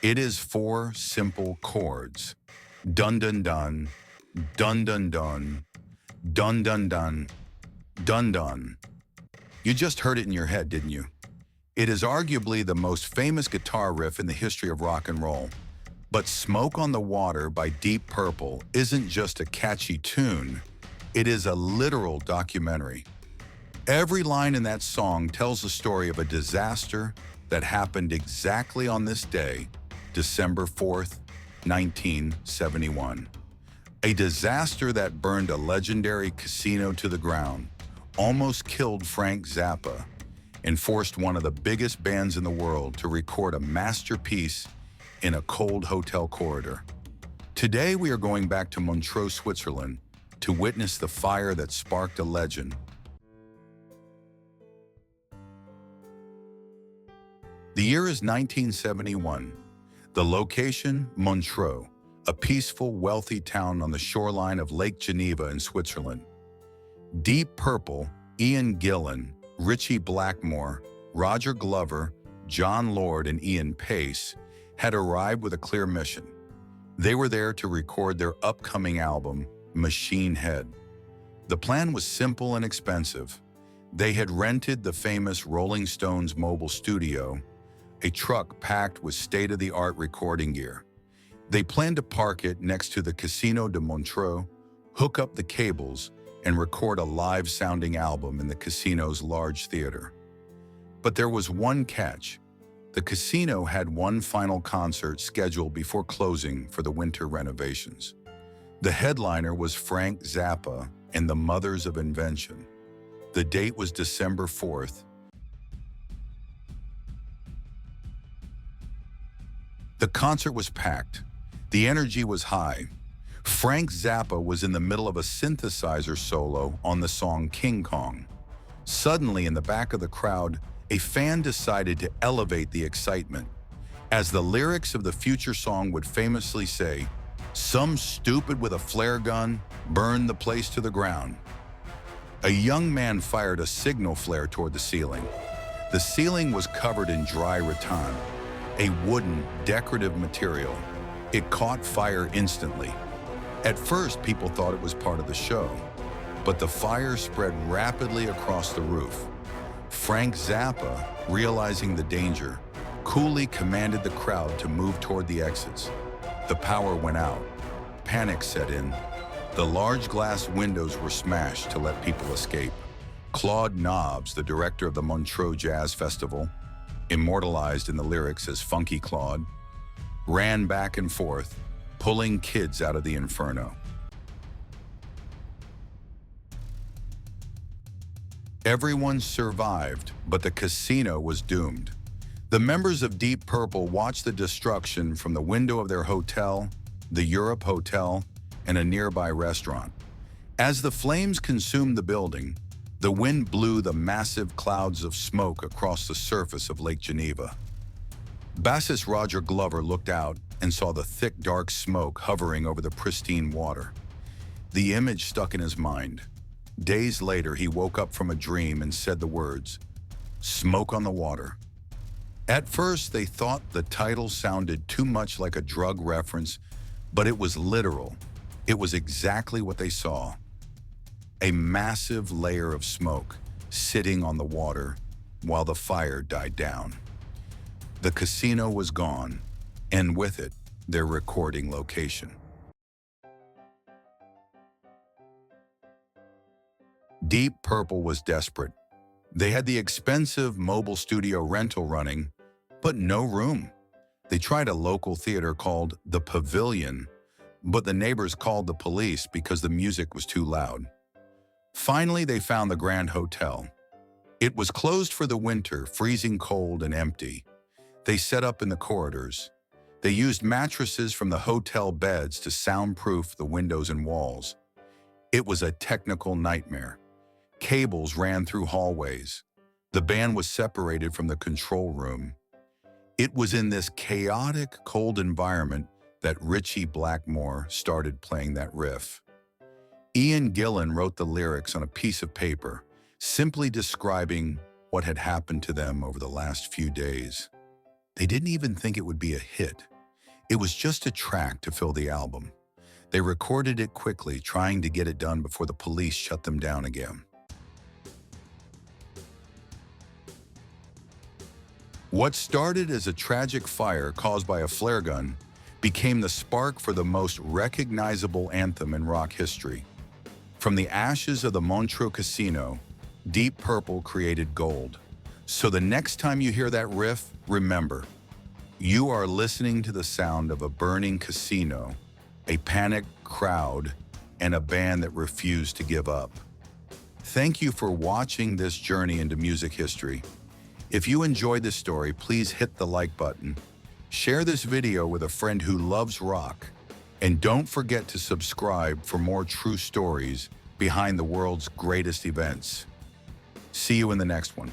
It is four simple chords. Dun dun dun, dun dun dun, dun dun dun, dun dun. You just heard it in your head, didn't you? It is arguably the most famous guitar riff in the history of rock and roll. But Smoke on the Water by Deep Purple isn't just a catchy tune, it is a literal documentary. Every line in that song tells the story of a disaster that happened exactly on this day, December 4th, 1971. A disaster that burned a legendary casino to the ground, almost killed Frank Zappa, and forced one of the biggest bands in the world to record a masterpiece in a cold hotel corridor. Today we are going back to Montreux, Switzerland, to witness the fire that sparked a legend. The year is 1971. The location, Montreux, a peaceful, wealthy town on the shoreline of Lake Geneva in Switzerland. Deep Purple, Ian Gillan, Ritchie Blackmore, Roger Glover, John Lord, and Ian Pace had arrived with a clear mission. They were there to record their upcoming album, Machine Head. The plan was simple and expensive. They had rented the famous Rolling Stones mobile studio, a truck packed with state-of-the-art recording gear. They planned to park it next to the Casino de Montreux, hook up the cables, and record a live-sounding album in the casino's large theater. But there was one catch. The casino had one final concert scheduled before closing for the winter renovations. The headliner was Frank Zappa and the Mothers of Invention. The date was December 4th. The concert was packed. The energy was high. Frank Zappa was in the middle of a synthesizer solo on the song King Kong. Suddenly, in the back of the crowd, a fan decided to elevate the excitement. As the lyrics of the future song would famously say, "Some stupid with a flare gun burned the place to the ground." A young man fired a signal flare toward the ceiling. The ceiling was covered in dry rattan, a wooden, decorative material. It caught fire instantly. At first, people thought it was part of the show, but the fire spread rapidly across the roof. Frank Zappa, realizing the danger, coolly commanded the crowd to move toward the exits. The power went out. Panic set in. The large glass windows were smashed to let people escape. Claude Nobbs, the director of the Montreux Jazz Festival, immortalized in the lyrics as Funky Claude, ran back and forth, pulling kids out of the inferno. Everyone survived, but the casino was doomed. The members of Deep Purple watched the destruction from the window of their hotel, the Europe Hotel, and a nearby restaurant. As the flames consumed the building, the wind blew the massive clouds of smoke across the surface of Lake Geneva. Bassist Roger Glover looked out and saw the thick, dark smoke hovering over the pristine water. The image stuck in his mind. Days later, he woke up from a dream and said the words, "Smoke on the Water." At first, they thought the title sounded too much like a drug reference, but it was literal. It was exactly what they saw. A massive layer of smoke sitting on the water while the fire died down. The casino was gone, and with it, their recording location. Deep Purple was desperate. They had the expensive mobile studio rental running, but no room. They tried a local theater called The Pavilion, but the neighbors called the police because the music was too loud. Finally, they found the Grand Hotel. It was closed for the winter, freezing cold and empty. They set up in the corridors. They used mattresses from the hotel beds to soundproof the windows and walls. It was a technical nightmare. Cables ran through hallways. The band was separated from the control room. It was in this chaotic, cold environment that Ritchie Blackmore started playing that riff. Ian Gillan wrote the lyrics on a piece of paper, simply describing what had happened to them over the last few days. They didn't even think it would be a hit. It was just a track to fill the album. They recorded it quickly, trying to get it done before the police shut them down again. What started as a tragic fire caused by a flare gun became the spark for the most recognizable anthem in rock history. From the ashes of the Montreux Casino, Deep Purple created Gold. So the next time you hear that riff, remember, you are listening to the sound of a burning casino, a panicked crowd, and a band that refused to give up. Thank you for watching this journey into music history. If you enjoyed this story, please hit the like button, share this video with a friend who loves rock, and don't forget to subscribe for more true stories behind the world's greatest events. See you in the next one.